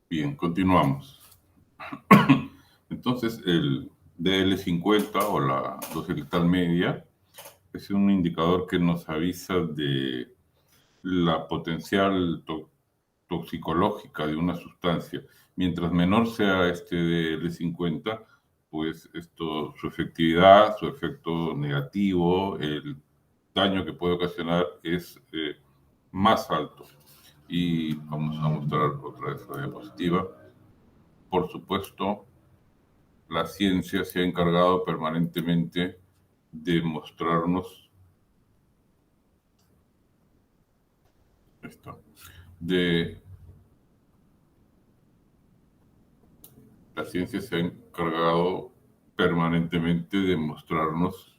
Bien, continuamos. Entonces, el DL50 o la dosis letal media es un indicador que nos avisa de la potencial toxicológica de una sustancia. Mientras menor sea este DL50, pues su efectividad, su efecto negativo, el daño que puede ocasionar es más alto. Y vamos a mostrar otra vez la diapositiva. Por supuesto, la ciencia se ha encargado permanentemente de mostrarnos esto, de la ciencia se ha encargado permanentemente de mostrarnos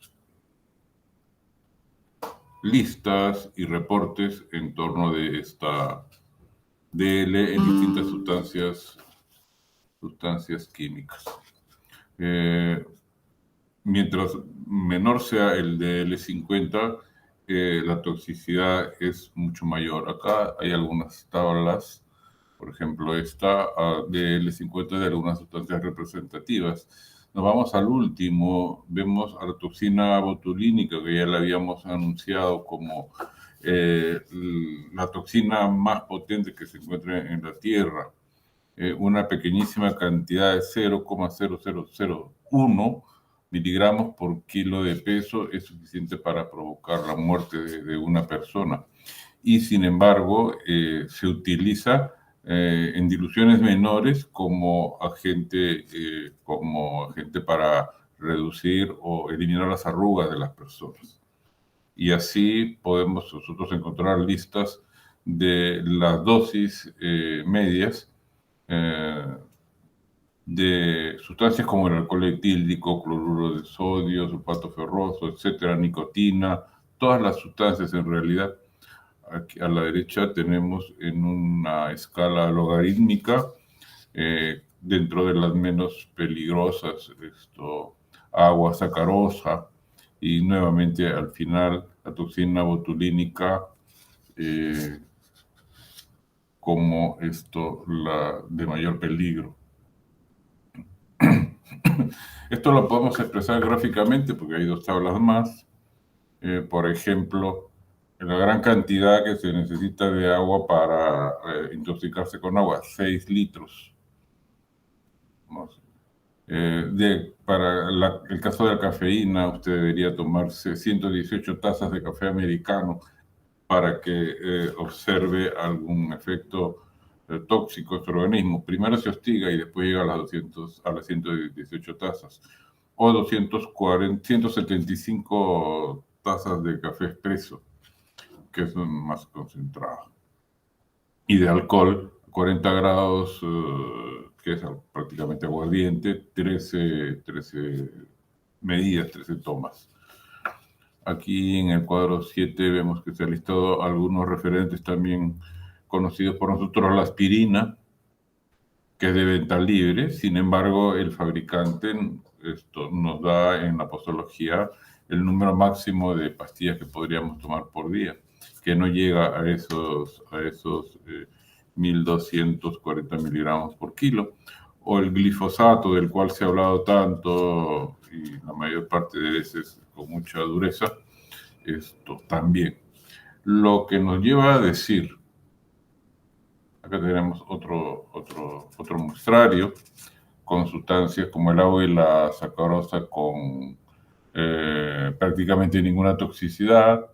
listas y reportes en torno de esta DL en distintas sustancias químicas. Mientras menor sea el DL50, la toxicidad es mucho mayor. Acá hay algunas tablas, por ejemplo, esta DL50 de algunas sustancias representativas. Nos vamos al último, vemos a la toxina botulínica, que ya la habíamos anunciado como la toxina más potente que se encuentra en la Tierra. Una pequeñísima cantidad de 0,0001 miligramos por kilo de peso es suficiente para provocar la muerte de una persona. Y sin embargo, se utiliza en diluciones menores como agente para reducir o eliminar las arrugas de las personas. Y así podemos nosotros encontrar listas de las dosis medias de sustancias como el alcohol etílico, cloruro de sodio, sulfato ferroso, etcétera, nicotina, todas las sustancias en realidad. Aquí a la derecha tenemos en una escala logarítmica, dentro de las menos peligrosas, agua sacarosa, y nuevamente al final la toxina botulínica como la de mayor peligro. Esto lo podemos expresar gráficamente porque hay dos tablas más. Por ejemplo, la gran cantidad que se necesita de agua para intoxicarse con agua, 6 litros. Para el caso de la cafeína, usted debería tomarse 118 tazas de café americano para que observe algún efecto tóxico en su organismo. Primero se hostiga y después llega a las 118 tazas. O 175 tazas de café expreso, que es más concentrado. Y de alcohol, 40 grados, que es prácticamente aguardiente, 13 medidas, 13 tomas. Aquí en el cuadro 7 vemos que se han listado algunos referentes también conocidos por nosotros, la aspirina, que es de venta libre. Sin embargo, el fabricante nos da en la posología el número máximo de pastillas que podríamos tomar por día, que no llega a esos 1.240 miligramos por kilo. O el glifosato, del cual se ha hablado tanto y la mayor parte de veces con mucha dureza, esto también. Lo que nos lleva a decir, acá tenemos otro muestrario con sustancias como el agua y la sacarosa con prácticamente ninguna toxicidad,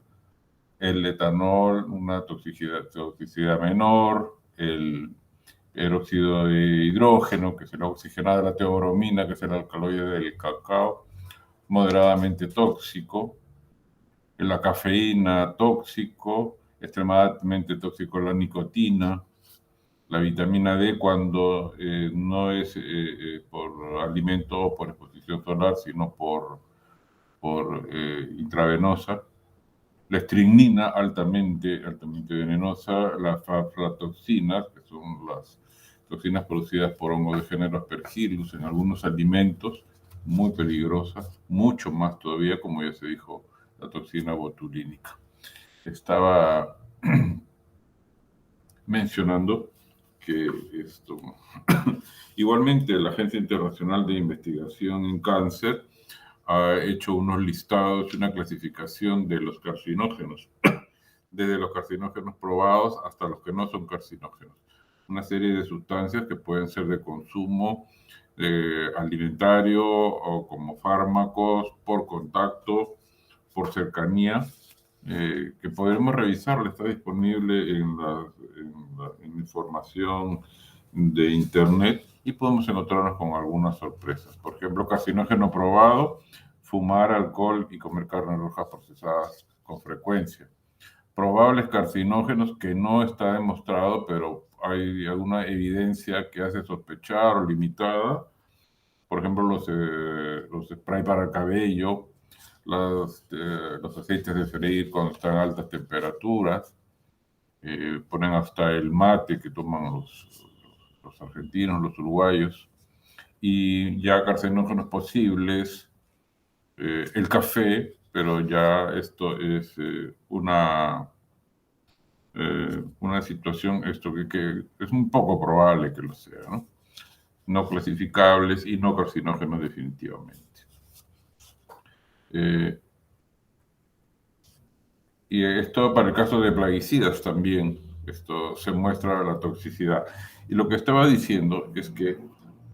el etanol, una toxicidad menor, el peróxido de hidrógeno, que es la oxigenada de la teobromina, que es el alcaloide del cacao, moderadamente tóxico, la cafeína tóxico, extremadamente tóxico la nicotina, la vitamina D cuando no es por alimento o por exposición solar, sino por intravenosa, la estrinina altamente venenosa, las aflatoxinas, que son las toxinas producidas por hongos de género Aspergillus en algunos alimentos, muy peligrosas, mucho más todavía, como ya se dijo, la toxina botulínica. Estaba mencionando que igualmente la Agencia Internacional de Investigación en Cáncer ha hecho unos listados y una clasificación de los carcinógenos, desde los carcinógenos probados hasta los que no son carcinógenos. Una serie de sustancias que pueden ser de consumo alimentario o como fármacos, por contacto, por cercanía, que podremos revisar, está disponible en información de internet y podemos encontrarnos con algunas sorpresas. Por ejemplo, carcinógeno probado, fumar alcohol y comer carne roja procesada con frecuencia. Probables carcinógenos que no está demostrado, pero hay alguna evidencia que hace sospechar o limitada. Por ejemplo, los spray para el cabello, los aceites de freír cuando están a altas temperaturas, ponen hasta el mate que toman los argentinos, los uruguayos, y ya carcinógenos posibles, el café, pero ya esto es una situación que es un poco probable que lo sea, ¿no? No clasificables y no carcinógenos definitivamente. Y esto para el caso de plaguicidas también, esto se muestra la toxicidad. Y lo que estaba diciendo es que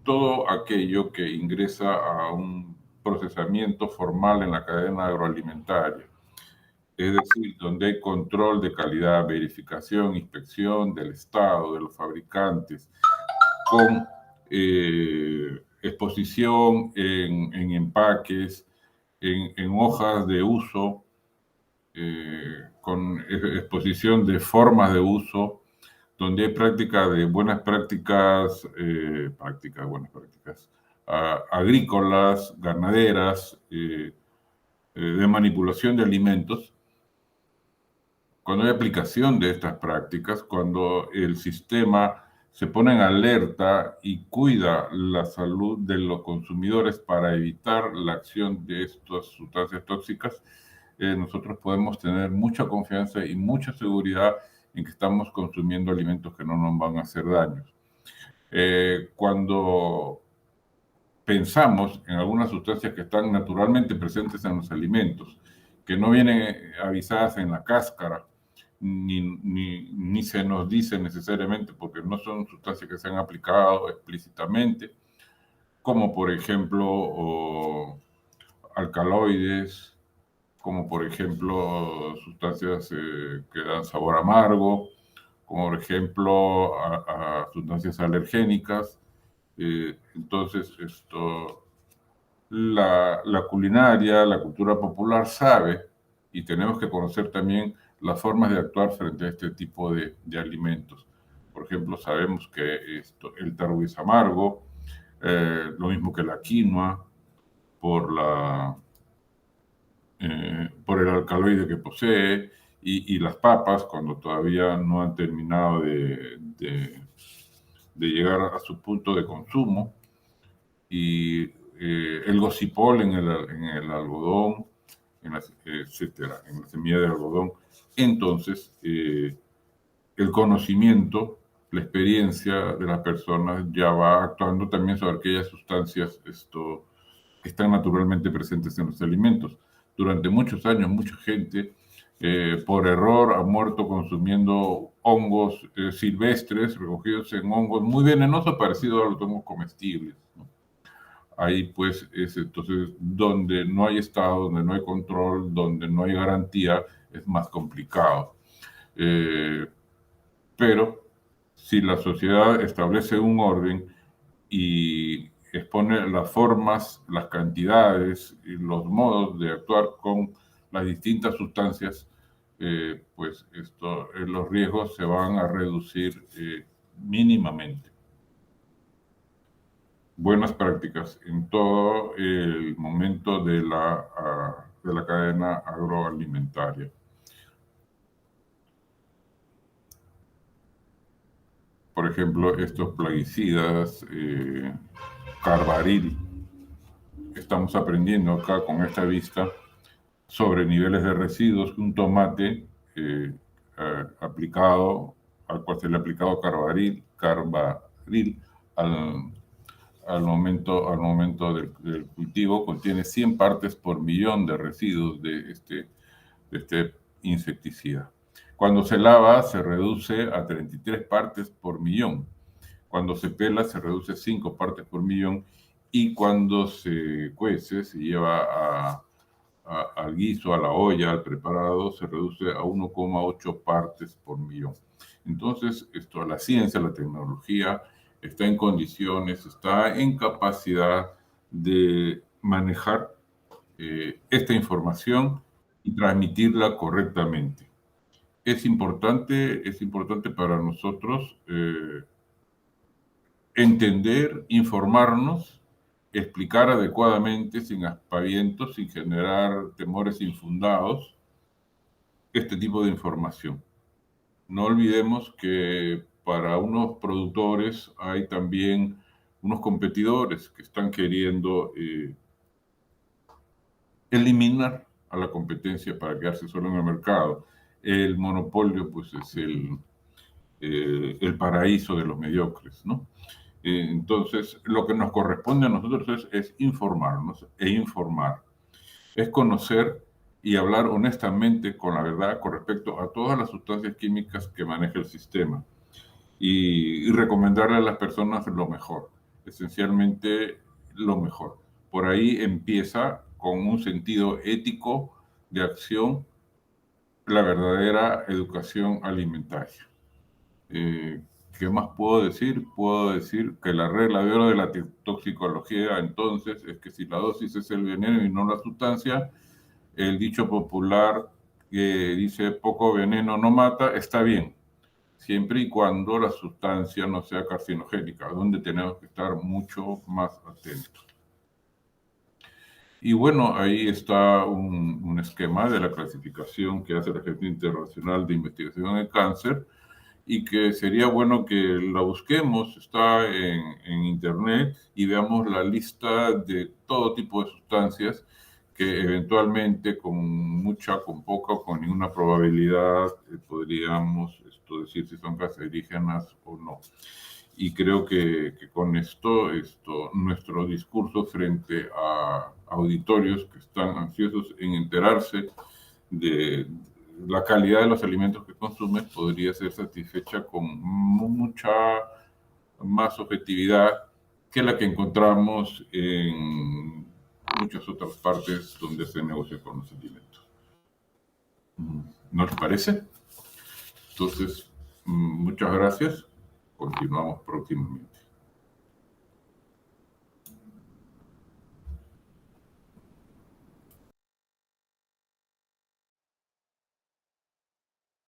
todo aquello que ingresa a un procesamiento formal en la cadena agroalimentaria, es decir, donde hay control de calidad, verificación, inspección del Estado, de los fabricantes, con exposición en empaques, en hojas de uso, con exposición de formas de uso, donde hay práctica de buenas prácticas, buenas prácticas agrícolas, ganaderas, de manipulación de alimentos. Cuando hay aplicación de estas prácticas, cuando el sistema se pone en alerta y cuida la salud de los consumidores para evitar la acción de estas sustancias tóxicas, nosotros podemos tener mucha confianza y mucha seguridad en que estamos consumiendo alimentos que no nos van a hacer daños. Cuando pensamos en algunas sustancias que están naturalmente presentes en los alimentos, que no vienen avisadas en la cáscara, ni se nos dice necesariamente porque no son sustancias que se han aplicado explícitamente, como por ejemplo alcaloides, como por ejemplo sustancias que dan sabor amargo, como por ejemplo a sustancias alergénicas. Entonces, la culinaria, la cultura popular sabe, y tenemos que conocer también las formas de actuar frente a este tipo de alimentos. Por ejemplo, sabemos que el tarro es amargo, lo mismo que la quinoa, por el alcaloide que posee, y las papas, cuando todavía no han terminado de llegar a su punto de consumo, y el gocipol en el algodón, etcétera, en la semilla de algodón. Entonces, el conocimiento, la experiencia de las personas ya va actuando también sobre aquellas sustancias que están naturalmente presentes en los alimentos. Durante muchos años, mucha gente, por error, ha muerto consumiendo hongos silvestres, recogidos en hongos muy venenosos, parecidos a los hongos comestibles, ¿no? Ahí pues es entonces donde no hay Estado, donde no hay control, donde no hay garantía, es más complicado. Pero si la sociedad establece un orden y expone las formas, las cantidades y los modos de actuar con las distintas sustancias, pues los riesgos se van a reducir mínimamente. Buenas prácticas en todo el momento de la cadena agroalimentaria. Por ejemplo, estos plaguicidas, carbaril. Estamos aprendiendo acá con esta vista sobre niveles de residuos que un tomate aplicado al cual se le ha aplicado carbaryl al, al momento del cultivo, contiene 100 partes por millón de residuos de este insecticida. Cuando se lava, se reduce a 33 partes por millón. Cuando se pela, se reduce a 5 partes por millón. Y cuando se cuece, se lleva al guiso, a la olla, al preparado, se reduce a 1,8 partes por millón. Entonces, la ciencia, la tecnología está en condiciones, está en capacidad de manejar esta información y transmitirla correctamente. Es importante para nosotros entender, informarnos, explicar adecuadamente, sin aspavientos, sin generar temores infundados, este tipo de información. No olvidemos que para unos productores hay también unos competidores que están queriendo eliminar a la competencia para quedarse solo en el mercado. El monopolio, pues, es el paraíso de los mediocres, ¿no? Entonces, lo que nos corresponde a nosotros es informarnos e informar, es conocer y hablar honestamente con la verdad con respecto a todas las sustancias químicas que maneja el sistema y recomendarle a las personas lo mejor, esencialmente lo mejor. Por ahí empieza con un sentido ético de acción la verdadera educación alimentaria. Eh, ¿Qué más puedo decir? Puedo decir que la regla de oro de la toxicología entonces es que si la dosis es el veneno y no la sustancia, el dicho popular que dice poco veneno no mata, está bien, siempre y cuando la sustancia no sea carcinogénica, donde tenemos que estar mucho más atentos. Y bueno, ahí está un esquema de la clasificación que hace la Agencia Internacional de Investigación en el Cáncer, y que sería bueno que la busquemos, está en internet, y veamos la lista de todo tipo de sustancias que eventualmente con mucha, con poca o con ninguna probabilidad podríamos decir si son cancerígenas o no. Y creo que con esto, nuestro discurso frente a auditorios que están ansiosos en enterarse de la calidad de los alimentos que consumes podría ser satisfecha con mucha más objetividad que la que encontramos en muchas otras partes donde se negocia con los alimentos. ¿No les parece? Entonces, muchas gracias. Continuamos próximamente.